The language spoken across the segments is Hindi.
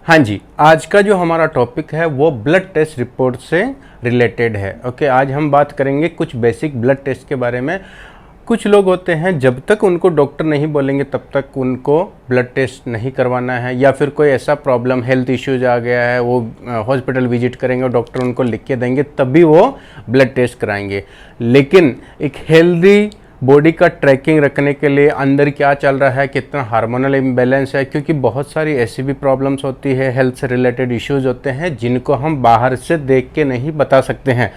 हाँ जी, आज का जो हमारा टॉपिक है वो ब्लड टेस्ट रिपोर्ट से रिलेटेड है। ओके, आज हम बात करेंगे कुछ बेसिक ब्लड टेस्ट के बारे में। कुछ लोग होते हैं जब तक उनको डॉक्टर नहीं बोलेंगे तब तक उनको ब्लड टेस्ट नहीं करवाना है, या फिर कोई ऐसा प्रॉब्लम हेल्थ इश्यूज आ गया है वो हॉस्पिटल विजिट करेंगे और डॉक्टर उनको लिख के देंगे तभी वो ब्लड टेस्ट कराएंगे। लेकिन एक हेल्दी बॉडी का ट्रैकिंग रखने के लिए अंदर क्या चल रहा है, कितना हार्मोनल इम्बैलेंस है, क्योंकि बहुत सारी ऐसी भी प्रॉब्लम्स होती है, हेल्थ से रिलेटेड इश्यूज होते हैं जिनको हम बाहर से देख के नहीं बता सकते हैं।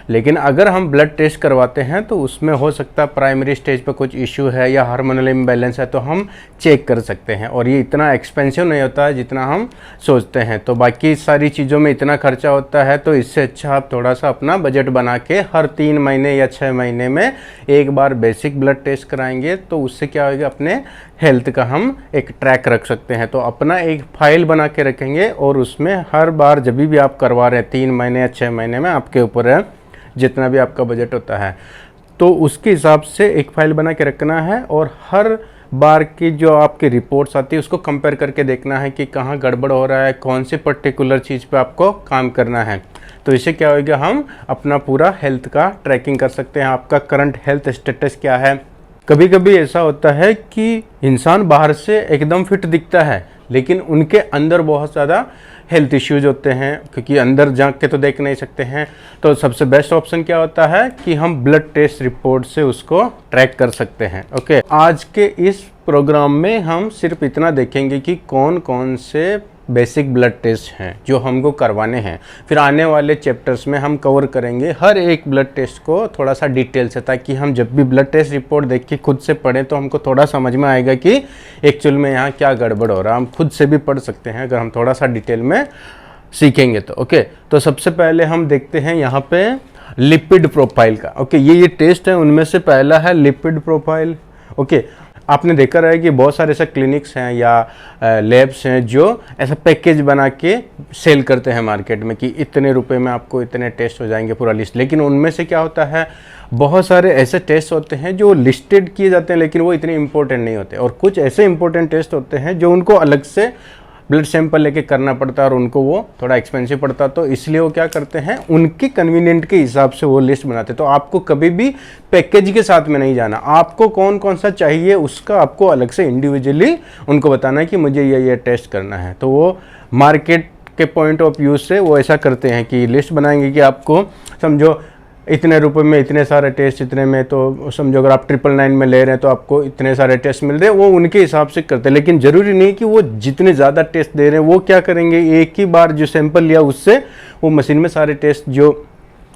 लेकिन अगर हम ब्लड टेस्ट करवाते हैं तो उसमें हो सकता है प्राइमरी स्टेज पे कुछ इशू है या हार्मोनल इम्बैलेंस है, तो हम चेक कर सकते हैं। और ये इतना एक्सपेंसिव नहीं होता है जितना हम सोचते हैं। तो बाकी सारी चीज़ों में इतना खर्चा होता है, तो इससे अच्छा आप थोड़ा सा अपना बजट बना के हर 3 महीने या 6 महीने में एक बार बेसिक ब्लड टेस्ट कराएंगे, तो उससे क्या होगा, अपने हेल्थ का हम एक ट्रैक रख सकते हैं। तो अपना एक फाइल बना के रखेंगे और उसमें हर बार जब भी आप करवा रहे हैं 3 महीने या 6 महीने में, आपके ऊपर है जितना भी आपका बजट होता है, तो उसके हिसाब से एक फाइल बना के रखना है। और हर बार की जो आपकी रिपोर्ट्स आती है उसको कंपेयर करके देखना है कि कहाँ गड़बड़ हो रहा है, कौन सी पर्टिकुलर चीज़ पे आपको काम करना है। तो इससे क्या होगा, हम अपना पूरा हेल्थ का ट्रैकिंग कर सकते हैं। आपका करंट हेल्थ स्टेटस क्या है। कभी कभी ऐसा होता है कि इंसान बाहर से एकदम फिट दिखता है लेकिन उनके अंदर बहुत ज़्यादा हेल्थ इश्यूज होते हैं, क्योंकि अंदर झांक के तो देख नहीं सकते हैं। तो सबसे बेस्ट ऑप्शन क्या होता है कि हम ब्लड टेस्ट रिपोर्ट से उसको ट्रैक कर सकते हैं। ओके, आज के इस प्रोग्राम में हम सिर्फ इतना देखेंगे कि कौन कौन से बेसिक ब्लड टेस्ट हैं जो हमको करवाने हैं। फिर आने वाले चैप्टर्स में हम कवर करेंगे हर एक ब्लड टेस्ट को थोड़ा सा डिटेल से, ताकि हम जब भी ब्लड टेस्ट रिपोर्ट देख के खुद से पढ़ें तो हमको थोड़ा समझ में आएगा कि एक्चुअल में यहाँ क्या गड़बड़ हो रहा है। हम खुद से भी पढ़ सकते हैं अगर हम थोड़ा सा डिटेल में सीखेंगे तो। ओके, तो सबसे पहले हम देखते हैं यहाँ पे लिपिड प्रोफाइल का। ओके, ये टेस्ट है, उनमें से पहला है लिपिड प्रोफाइल। ओके, आपने देखा रहा है कि बहुत सारे ऐसे क्लिनिक्स हैं या लैब्स हैं जो ऐसा पैकेज बना के सेल करते हैं मार्केट में कि इतने रुपए में आपको इतने टेस्ट हो जाएंगे, पूरा लिस्ट। लेकिन उनमें से क्या होता है, बहुत सारे ऐसे टेस्ट होते हैं जो लिस्टेड किए जाते हैं लेकिन वो इतने इंपॉर्टेंट नहीं होते। और कुछ ऐसे इंपॉर्टेंट टेस्ट होते हैं जो उनको अलग से ब्लड सैंपल लेके करना पड़ता है और उनको वो थोड़ा एक्सपेंसिव पड़ता है। तो इसलिए वो क्या करते हैं, उनके कन्वीनियंट के हिसाब से वो लिस्ट बनाते हैं। तो आपको कभी भी पैकेज के साथ में नहीं जाना, आपको कौन कौन सा चाहिए उसका आपको अलग से इंडिविजुअली उनको बताना है कि मुझे ये टेस्ट करना है। तो वो मार्केट के पॉइंट ऑफ व्यू से वो ऐसा करते हैं कि लिस्ट बनाएंगे कि आपको समझो इतने रुपए में इतने सारे टेस्ट, इतने में तो समझो अगर आप 999 में ले रहे हैं तो आपको इतने सारे टेस्ट मिल रहे हैं, वो उनके हिसाब से करते हैं। लेकिन ज़रूरी नहीं कि वो जितने ज़्यादा टेस्ट दे रहे हैं वो क्या करेंगे, एक ही बार जो सैंपल लिया उससे वो मशीन में सारे टेस्ट जो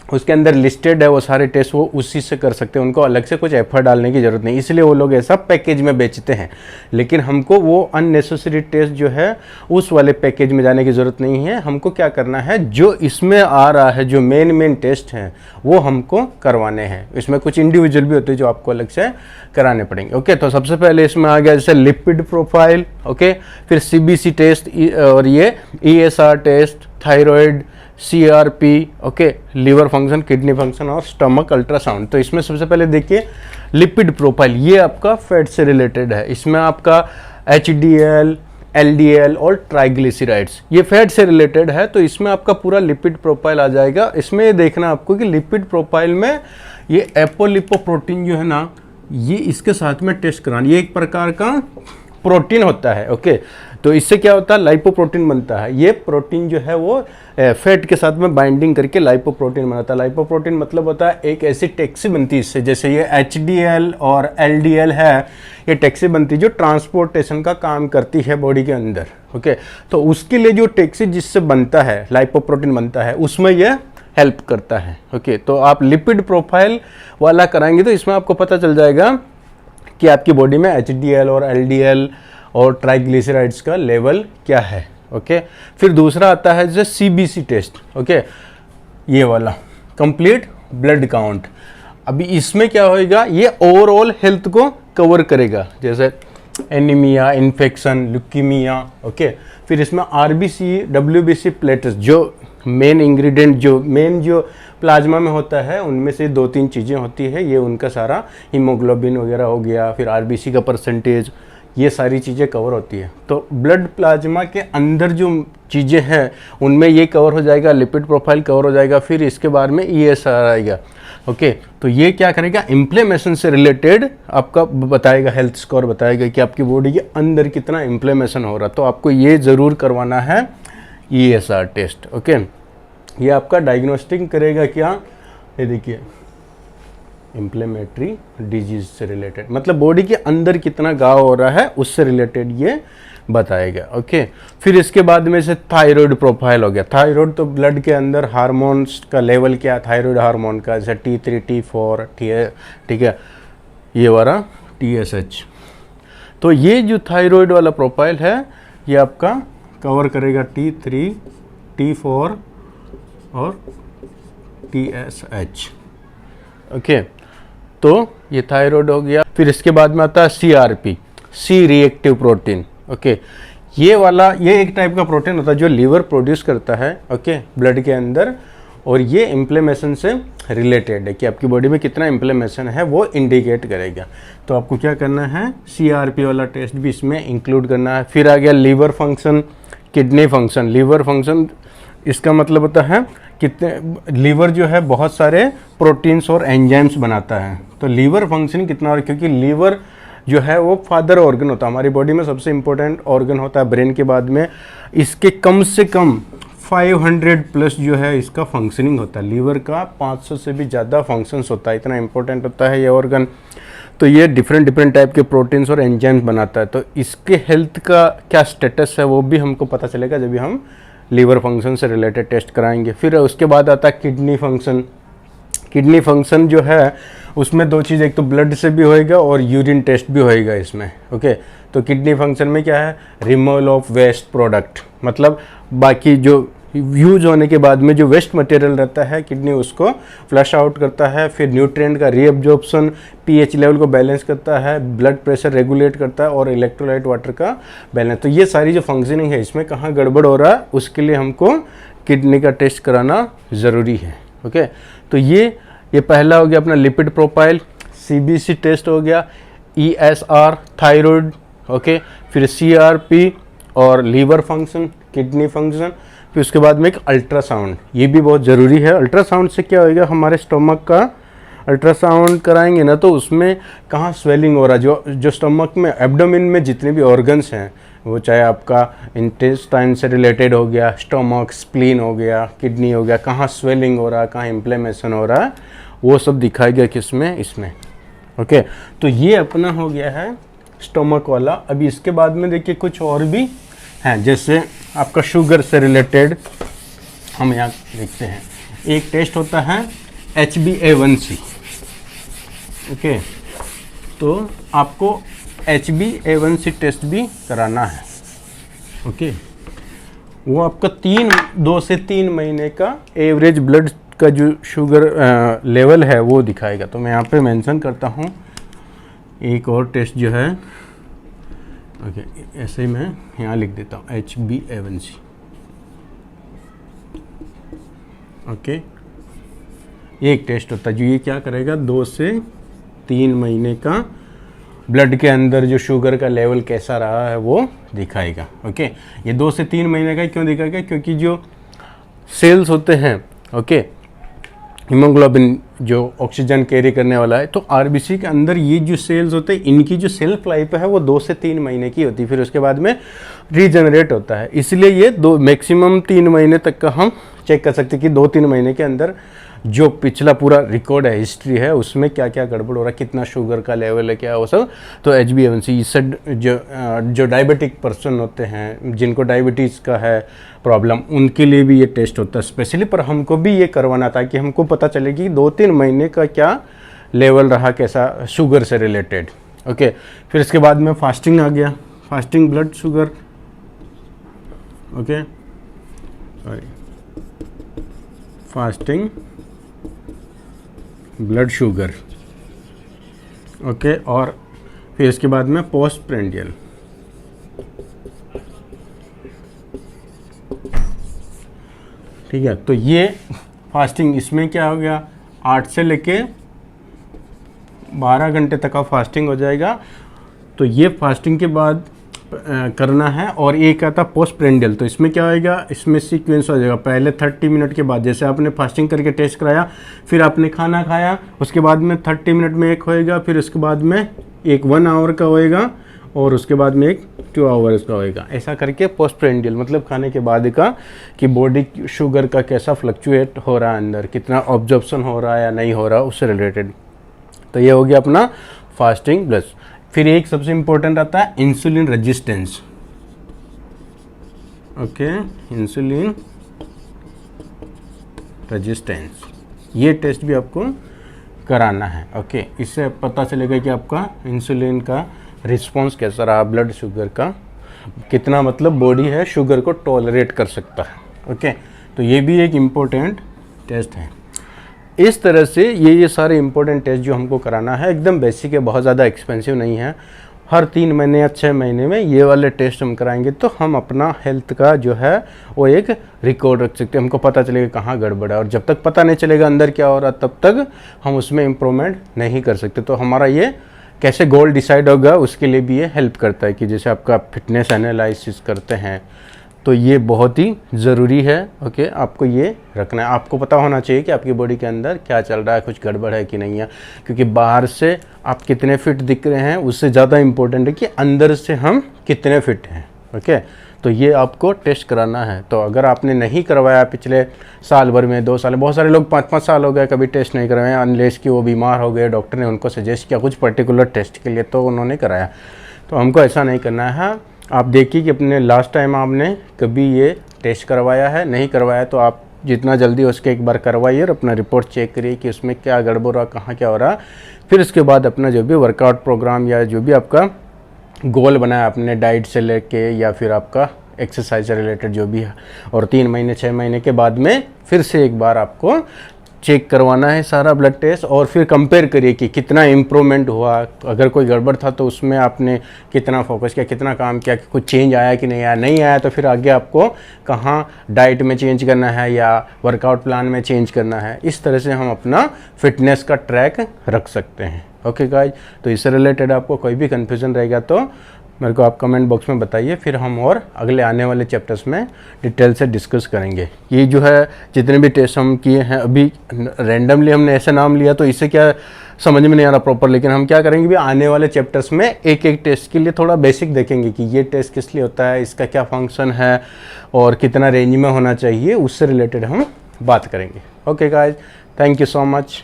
उसके अंदर लिस्टेड है वो सारे टेस्ट वो उसी से कर सकते हैं। उनको अलग से कुछ एफर्ट डालने की ज़रूरत नहीं, इसलिए वो लोग ऐसा पैकेज में बेचते हैं। लेकिन हमको वो अननेसेसरी टेस्ट जो है उस वाले पैकेज में जाने की ज़रूरत नहीं है। हमको क्या करना है, जो इसमें आ रहा है जो मेन टेस्ट हैं वो हमको करवाने हैं। इसमें कुछ इंडिविजुअल भी होते हैं जो आपको अलग से कराने पड़ेंगे। ओके, तो सबसे पहले इसमें आ गया जैसे लिपिड प्रोफाइल। ओके, फिर CBC टेस्ट और ये ESR test, thyroid, CRP, okay, liver function, kidney function और स्टमक अल्ट्रासाउंड। तो इसमें सबसे पहले देखिए लिपिड प्रोफाइल, ये आपका फैट से रिलेटेड है। इसमें आपका HDL, LDL और ट्राइग्लिसराइड्स ये फैट से रिलेटेड है। तो इसमें आपका पूरा लिपिड प्रोफाइल आ जाएगा। इसमें ये देखना आपको कि लिपिड प्रोफाइल में ये एपोलिपोप्रोटीन जो है ना, ये इसके साथ में टेस्ट कराना, ये एक प्रकार का प्रोटीन होता है। ओके, तो इससे क्या होता है, लाइपोप्रोटीन बनता है। ये प्रोटीन जो है वो फैट के साथ में बाइंडिंग करके लाइपोप्रोटीन बनाता है। लाइपोप्रोटीन मतलब होता है एक ऐसी टैक्सी बनती है इससे, जैसे ये HDL और LDL है, ये टैक्सी बनती है जो ट्रांसपोर्टेशन का काम करती है बॉडी के अंदर। ओके, तो उसके लिए जो टैक्सी जिससे बनता है, लाइपोप्रोटीन बनता है, उसमें यह हेल्प करता है। ओके, तो आप लिपिड प्रोफाइल वाला कराएंगे तो इसमें आपको पता चल जाएगा कि आपकी बॉडी में HDL और LDL और ट्राइग्लिसराइड्स का लेवल क्या है। ओके, फिर दूसरा आता है जैसे CBC टेस्ट। ओके, ये वाला कंप्लीट ब्लड काउंट। अभी इसमें क्या होएगा, ये ओवरऑल हेल्थ को कवर करेगा, जैसे एनीमिया, इन्फेक्शन, ल्यूकीमिया। ओके, फिर इसमें RBC, WBC प्लेटलेट्स, जो मेन इंग्रेडिएंट जो प्लाज्मा में होता है उनमें से 2-3 चीज़ें होती है। ये उनका सारा हीमोग्लोबिन वगैरह हो गया, फिर RBC का परसेंटेज, ये सारी चीज़ें कवर होती है। तो ब्लड प्लाज्मा के अंदर जो चीज़ें हैं उनमें ये कवर हो जाएगा, लिपिड प्रोफाइल कवर हो जाएगा, फिर इसके बाद में ESR आएगा। ओके, तो ये क्या करेगा, इन्फ्लेमेशन से रिलेटेड आपका बताएगा, हेल्थ स्कोर बताएगा कि आपकी बॉडी के अंदर कितना इन्फ्लेमेशन हो रहा। तो आपको ये ज़रूर करवाना है ESR टेस्ट। ओके, ये आपका डायग्नोस्टिक करेगा क्या, ये देखिए इन्फ्लेमेटरी डिजीज से रिलेटेड, मतलब बॉडी के अंदर कितना घाव हो रहा है उससे रिलेटेड ये बताएगा। ओके, फिर इसके बाद में से थायराइड प्रोफाइल हो गया। थायराइड तो ब्लड के अंदर हार्मोन्स का लेवल क्या, थायराइड हार्मोन का, जैसे T3 T4 ठीक है, ये वाला TSH। तो ये जो थायराइड वाला प्रोफाइल है ये आपका कवर करेगा T3 T4 और TSH। ओके, तो ये थायराइड हो गया। फिर इसके बाद में आता है CRP, C reactive protein. Okay, ये वाला ये एक टाइप का प्रोटीन होता है जो लीवर प्रोड्यूस करता है, ओके, ब्लड के अंदर, और ये इन्फ्लेमेशन से रिलेटेड है कि आपकी बॉडी में कितना इन्फ्लेमेशन है वो इंडिकेट करेगा। तो आपको क्या करना है, CRP वाला टेस्ट भी इसमें इंक्लूड करना है। फिर आ गया liver function, kidney function. Liver function इसका मतलब होता है कितने, लीवर जो है बहुत सारे प्रोटीन्स और एंजाइम्स बनाता है, तो लीवर फंक्शन कितना, और क्योंकि लीवर जो है वो फादर ऑर्गन होता है, हमारी बॉडी में सबसे इम्पोर्टेंट ऑर्गन होता है ब्रेन के बाद में, इसके कम से कम 500 प्लस जो है इसका फंक्शनिंग होता है। लीवर का 500 से भी ज़्यादा फंक्शंस होता है, इतना इंपॉर्टेंट होता है ये ऑर्गन। तो ये डिफरेंट टाइप के प्रोटीन्स और एंजाइम्स बनाता है। तो इसके हेल्थ का क्या स्टेटस है वो भी हमको पता चलेगा जब भी हम लीवर फंक्शन से रिलेटेड टेस्ट कराएंगे। फिर उसके बाद आता है किडनी फंक्शन। किडनी फंक्शन जो है उसमें दो चीज़, एक तो ब्लड से भी होएगा और यूरिन टेस्ट भी होएगा इसमें। ओके, तो किडनी फंक्शन में क्या है, रिमूवल ऑफ वेस्ट प्रोडक्ट, मतलब बाकी जो यूज होने के बाद में जो वेस्ट मटेरियल रहता है किडनी उसको फ्लश आउट करता है। फिर न्यूट्रिएंट का रीअब्जॉर्प्शन, पीएच लेवल को बैलेंस करता है, ब्लड प्रेशर रेगुलेट करता है और इलेक्ट्रोलाइट वाटर का बैलेंस। तो ये सारी जो फंक्शनिंग है इसमें कहाँ गड़बड़ हो रहा है उसके लिए हमको किडनी का टेस्ट कराना ज़रूरी है। ओके, तो ये पहला हो गया अपना लिपिड प्रोफाइल, CBC टेस्ट हो गया, ESR थायराइड, ओके, फिर CRP और लीवर फंक्शन, किडनी फंक्शन। फिर उसके बाद में एक अल्ट्रासाउंड, ये भी बहुत ज़रूरी है। अल्ट्रासाउंड से क्या होएगा, हमारे स्टमक का अल्ट्रासाउंड कराएंगे ना तो उसमें कहाँ स्वेलिंग हो रहा है, जो स्टमक में एब्डोमेन में जितने भी ऑर्गन्स हैं, वो चाहे आपका इंटेस्टाइन से रिलेटेड हो गया, स्टमक, स्प्लीन हो गया, किडनी हो गया, कहाँ स्वेलिंग हो रहा है, कहाँ इन्फ्लेमेशन हो रहा है, वो सब दिखाएगा किसमें, इसमें। ओके, तो ये अपना हो गया है स्टमक वाला। अभी इसके बाद में देखिए कुछ और भी हैं, जैसे आपका शुगर से रिलेटेड हम यहाँ देखते हैं। एक टेस्ट होता है HbA1c। ओके, तो आपको HbA1c टेस्ट भी कराना है। ओके, वो आपका 2 से 3 महीने का एवरेज ब्लड का जो शुगर लेवल है वो दिखाएगा। तो मैं यहाँ पे मेंशन करता हूँ एक और टेस्ट जो है, ओके, ऐसे ही मैं यहाँ लिख देता हूँ HbA1c। ओके, एक टेस्ट होता है जो ये क्या करेगा, 2 से 3 महीने का ब्लड के अंदर जो शुगर का लेवल कैसा रहा है वो दिखाएगा। ओके, ये 2 से 3 महीने का क्यों दिखाएगा, क्योंकि जो सेल्स होते हैं, ओके, हीमोग्लोबिन जो ऑक्सीजन कैरी करने वाला है, तो आरबीसी के अंदर ये जो सेल्स होते हैं इनकी जो सेल्फ लाइफ है वो 2 से 3 महीने की होती है, फिर उसके बाद में रीजनरेट होता है। इसलिए ये मैक्सिमम 3 महीने तक का हम चेक कर सकते हैं कि 2-3 महीने के अंदर जो पिछला पूरा रिकॉर्ड है, हिस्ट्री है, उसमें क्या क्या गड़बड़ हो रहा है, कितना शुगर का लेवल है, क्या वो सब। तो HbA1c इससे जो डायबिटिक पर्सन होते हैं, जिनको डायबिटीज़ का है प्रॉब्लम, उनके लिए भी ये टेस्ट होता है स्पेशली। पर हमको भी ये करवाना था कि हमको पता चले कि 2-3 महीने का क्या लेवल रहा, कैसा शुगर से रिलेटेड। ओके, फिर इसके बाद में फास्टिंग आ गया, fasting blood sugar, okay, sorry, fasting blood sugar, okay, और फिर इसके बाद में पोस्ट प्रेंडियल। ठीक है, तो ये फास्टिंग, इसमें क्या हो गया, 8 से लेके 12 घंटे तक का फास्टिंग हो जाएगा। तो ये फास्टिंग के बाद करना है। और एक आता पोस्ट प्रेंडियल, तो इसमें क्या होएगा, इसमें सीक्वेंस हो जाएगा। पहले 30 मिनट के बाद, जैसे आपने फास्टिंग करके टेस्ट कराया, फिर आपने खाना खाया, उसके बाद में 30 मिनट में एक होएगा, फिर उसके बाद में एक 1 आवर का होएगा, और उसके बाद में एक 2 आवर्स का होएगा। ऐसा करके पोस्ट प्रेंडियल मतलब खाने के बाद का कि बॉडी शुगर का कैसा फ्लक्चुएट हो रहा है, अंदर कितना ऑब्जॉर्प्शन हो रहा है या नहीं हो रहा, उससे रिलेटेड। तो ये हो गया अपना फास्टिंग प्लस। फिर एक सबसे इंपॉर्टेंट आता है insulin resistance. Okay, insulin resistance, ये टेस्ट भी आपको कराना है। ओके, इससे पता चलेगा कि आपका इंसुलिन का रिस्पॉन्स कैसा रहा, ब्लड शुगर का कितना मतलब बॉडी है शुगर को टॉलरेट कर सकता है। ओके, तो ये भी एक इम्पोर्टेंट टेस्ट है। इस तरह से ये सारे इंपॉर्टेंट टेस्ट जो हमको कराना है एकदम बेसिक है, बहुत ज़्यादा एक्सपेंसिव नहीं है। हर 3 महीने या 6 महीने में ये वाले टेस्ट हम कराएंगे तो हम अपना हेल्थ का जो है वो एक रिकॉर्ड रख सकते हैं, हमको पता चलेगा कहाँ गड़बड़ है। और जब तक पता नहीं चलेगा अंदर क्या हो रहा, तब तक हम उसमें इम्प्रूवमेंट नहीं कर सकते। तो हमारा ये कैसे गोल डिसाइड होगा उसके लिए भी ये हेल्प करता है कि जैसे आपका फिटनेस एनालिसिस करते हैं, तो ये बहुत ही ज़रूरी है। ओके, आपको ये रखना है, आपको पता होना चाहिए कि आपकी बॉडी के अंदर क्या चल रहा है, कुछ गड़बड़ है कि नहीं है। क्योंकि बाहर से आप कितने फिट दिख रहे हैं उससे ज़्यादा इम्पोर्टेंट है कि अंदर से हम कितने फिट हैं। ओके, तो ये आपको टेस्ट कराना है। तो अगर आपने नहीं करवाया पिछले साल भर में, 2 साल, बहुत सारे लोग 5-5 साल हो गए कभी टेस्ट नहीं करवाए, अनलेस कि वो बीमार हो गए, डॉक्टर ने उनको सजेस्ट किया कुछ पर्टिकुलर टेस्ट के लिए तो उन्होंने कराया। तो हमको ऐसा नहीं करना है। आप देखिए कि अपने लास्ट टाइम आपने कभी ये टेस्ट करवाया है, नहीं करवाया तो आप जितना जल्दी उसके एक बार करवाइए और अपना रिपोर्ट चेक करिए कि उसमें क्या गड़बड़ हो रहा, कहाँ क्या हो रहा। फिर उसके बाद अपना जो भी वर्कआउट प्रोग्राम या जो भी आपका गोल बनाया अपने डाइट से लेके या फिर आपका एक्सरसाइज से रिलेटेड जो भी है, और 3 महीने 6 महीने के बाद में फिर से एक बार आपको चेक करवाना है सारा ब्लड टेस्ट, और फिर कंपेयर करिए कि कितना इम्प्रूवमेंट हुआ। अगर कोई गड़बड़ था तो उसमें आपने कितना फोकस किया, कितना काम किया, कि कुछ चेंज आया कि नहीं आया। नहीं आया तो फिर आगे आपको कहाँ डाइट में चेंज करना है या वर्कआउट प्लान में चेंज करना है। इस तरह से हम अपना फिटनेस का ट्रैक रख सकते हैं। ओके गाइज, तो इससे रिलेटेड आपको कोई भी कन्फ्यूज़न रहेगा तो मेरे को आप कमेंट बॉक्स में बताइए, फिर हम और अगले आने वाले चैप्टर्स में डिटेल से डिस्कस करेंगे। ये जो है जितने भी टेस्ट हम किए हैं अभी रैंडमली हमने ऐसा नाम लिया तो इससे क्या समझ में नहीं आ रहा प्रॉपर, लेकिन हम क्या करेंगे भी आने वाले चैप्टर्स में एक एक टेस्ट के लिए थोड़ा बेसिक देखेंगे कि ये टेस्ट किस लिए होता है, इसका क्या फंक्शन है और कितना रेंज में होना चाहिए, उससे रिलेटेड हम बात करेंगे। Okay guys, thank you so much.